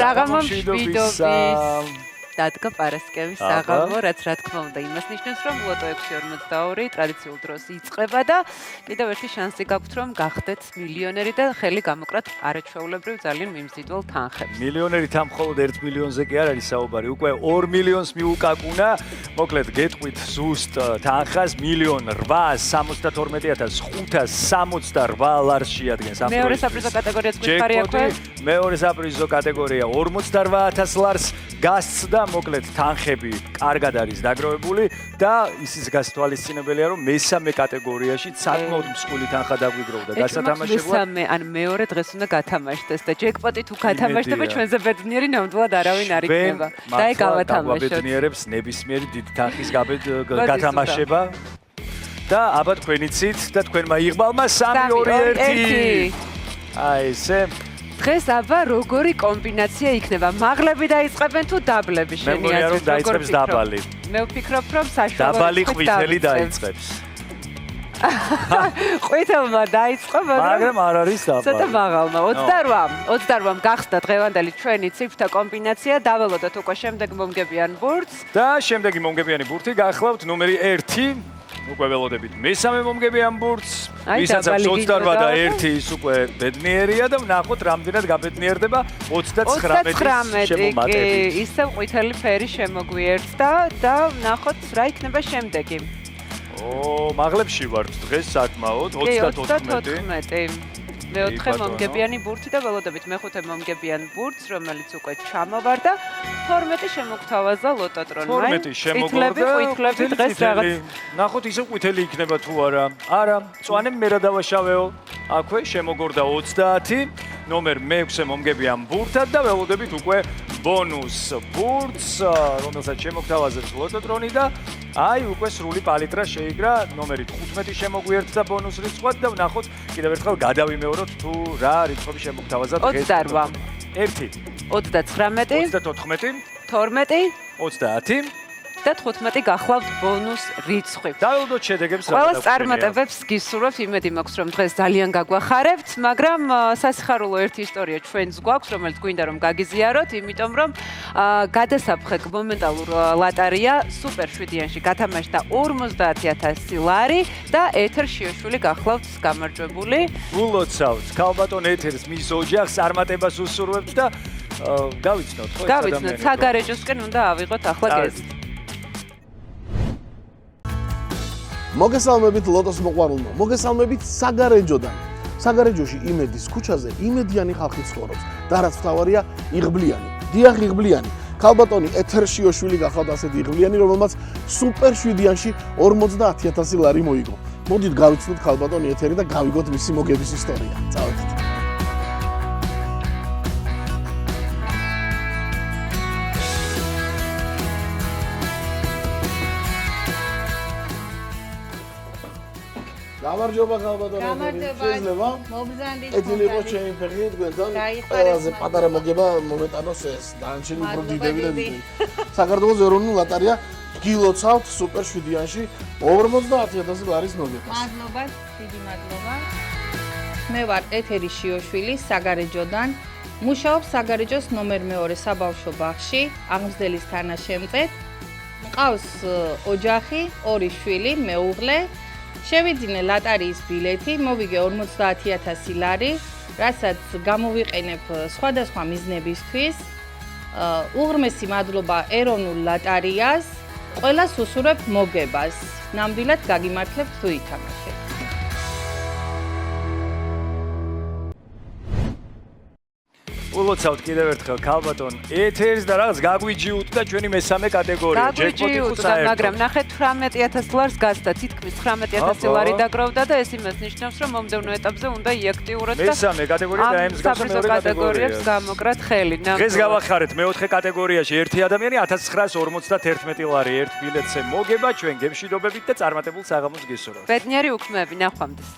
საღამო მშვიდობის. დადგა პარასკევის საღამო, რაც რა თქმა უნდა იმას ნიშნავს, რომ ლოტო 642 ტრადიციულ დროს იწყება და კიდევ ერთი შანსი გაქვთ, რომ გახდეთ მილიონერი და ხელი გამოკრათ არაჩვეულებრივ ძალიან მიმზიდველ თანხებს. მილიონერი თან მხოლოდ 1 მილიონზე კი არ არის საუბარი, უკვე 2 მილიონს მიუკაკუნა. მოკლედ გეტყვით ზუსტ თანხას 1,712,568 ლარს შეადგენს ამ მეორე საპრიზო კატეგორიაც გვიხარი აქვე. მეორე საპრიზო კატეგორია 48,000 ლარს გასცდა. მოკლედ თანხები კარგად არის დაგროვებული და ისიც გასათვალისწინებელია რომ მესამე კატეგორიაში საკმაოდ მსხვილი თანხა დაგვიგროვდა გასათამაშებლად. მესამე ან მეორე დღეს უნდა გათამაშდეს და ჯეკპოტი თუ გათამაშდება ჩვენზე ბედნიერი ნამდვილად არავინ არ იქნება. და ეგ გავათამაშოთ. გვაბედნიერებს ნებისმიერი დიდი თანხის გათამაშება და აბა თქვენიცით და თქვენმა იღბალმა 3-2-1. აი ესე დღეს აბა როგორი კომბინაცია იქნება? მაღლები დაიწყებენ თუ დაბლები შენი აზრით? მე მგონია რომ დაიწყებს დაბალი. მე ვფიქრობ რომ საშუალო დაბალი ყვითელი დაიწყებს. ყვითელმა დაიწყო, მაგრამ არ არის დაბალი. ცოტა მაღალმა. 28 გახსდა დღევანდელი ჩვენი ციფრთა კომბინაცია. დაველოდოთ უკვე შემდეგ მომგებიან ბურთს. და შემდეგი მომგებიანი ბურთი გახლავთ ნომერი 1. უკვე ველოდებით მესამე მომგებიან ბურთს. ვისაც აქვს 28 და 1 ის უკვე ბედნიერია და ვნახოთ რამდენად გაბედნიერდება 39 შემომატებით. ისევ ყვითელი ფერი შემოგვიერთდა და ვნახოთ რა იქნება შემდეგი. მაღლებში ვართ დღეს საკმაოდ 34. მეოთხე მომგებიანი ბურთი და ველოდებით მეხუთე მომგებიან ბურთს, რომელიც უკვე ჩამოვარდა. 12 შემოგთავაზა ლოტოტრონმა. 12 შემოგორდა. ყვითლები დღეს რაღაც. ნახოთ ისე ყვითელი იქნება თუ არა. არა, მწვანე მე რა დავაშავეო. აქვე შემოგორდა 30. ნომერ მე-6 მომგებიან ბურთად და ველოდებით უკვე ბონუს ბურთს, რომელსაც შემოგთავაზებს ლოტოტრონი და აი უკვე სრული პალიტრა შეიგრა. ნომერი 15 შემოგვიერთდა ბონუს რიცხვად და ვნახოთ კიდევ ერთხელ გადავიმეოროთ თუ რა რიცხვები შემოგთავაზა დღეს. 28 1 39 34 12 30 და 15 გახლავთ ბონუს რიცხვი. დაველოდოთ შედეგებს. ყველა წარმატებებს გისურვებთ, იმედი მაქვს რომ დღეს ძალიან გაგვახარებთ, მაგრამ სასიხარულო ერთი ისტორია ჩვენს გვაქვს, რომელიც გვინდა რომ გაგიზიაროთ, იმიტომ რომ გადასაფხე მომენტალურ ლატარია სუპერ 7-იანში გათამაშდა 50,000 ლარი და ეთერ შიოშვილი გახლავთ გამარჯვებული. გულოცავთ ქალბატონ ეთერს მის ოჯახს წარმატებას უსურვებთ და გავიცნოთ ხო? გავიცნოთ, საგარეჯოსკენ უნდა ავიღოთ ახლა გეზი. მოგესალმებით ლოტოს მოყვარულმა, მოგესალმებით საგარეჯოდან. საგარეჯოში იმედის ქუჩაზე იმედიანი ხალხი ცხოვრობს და რაც მთავარია იღბლიანი. დიახ, იღბლიანი. ქალბატონი ეთერშიოშვილი გახლავთ ასეთი იღბლიანი, რომელმაც სუპერ 7-იანში 50,000 ლარი მოიგო. მოდით გავიცნოთ ქალბატონი ეთერი და გავიგოთ მისი მოგების ისტორია. წავედით. გამარჯობა ქალბატონო. შეიძლება? მოგზანდით. ეძილი იყო ჩემი ფეხი თქვენთან. ყველაზე პატარა მოგება მომეტანოს ეს. დანარჩენი უფრო დიდები და დიდები. საქართველოს ეროვნული ლოტარია გილოცავთ სუპერ 7-იანში 50,000 ლარის მოგებას. მადლობა, დიდი მადლობა. მე ვარ ეთერი შიოშვილი საგარეჯოდან. მუშაობ საგარეჯოს ნომერ 2 საბავშვო ბაღში, აღმზრდელის თანაშემწედ. მყავს ოჯახი, 2 შვილი, მეუღლე. შევიძინე ლატარიის ბილეთი, მოვიგე 50,000 ლარი, რასაც გამოვიყენებ სხვადასხვა მიზნებისთვის. უღრმესი მადლობა ეროვნულ ლატარიას, ყველას უსურვებ მოგებას. ნამდვილად გაგიმართლებთ თუ ითამაშებთ. ულოცავთ კიდევ ერთხელ ქალბატონ ეთერს და რაღაც გაგვიჯიუტდა ჩვენი მესამე კატეგორია. გაგვიჯიუტდა, მაგრამ ნახეთ 18,000 ლარს გასდა, თითქმის 19,000 ლარი დაგროვდა და ეს იმას ნიშნავს, რომ მომდევნო ეტაპზე უნდა იაქტიუროთ და მესამე კატეგორია დაემსგავს მეორე კატეგორიებს გამოკრათ ხელი. დღეს გავახარეთ მეოთხე კატეგორიაში ერთი ადამიანი 1951 ლარი ერთ ბილეთზე მოგება ჩვენ გემშვიდობებით და წარმატებულ საღამოს გისურვებთ. ბედნიერი უქმეები ნახვამდის.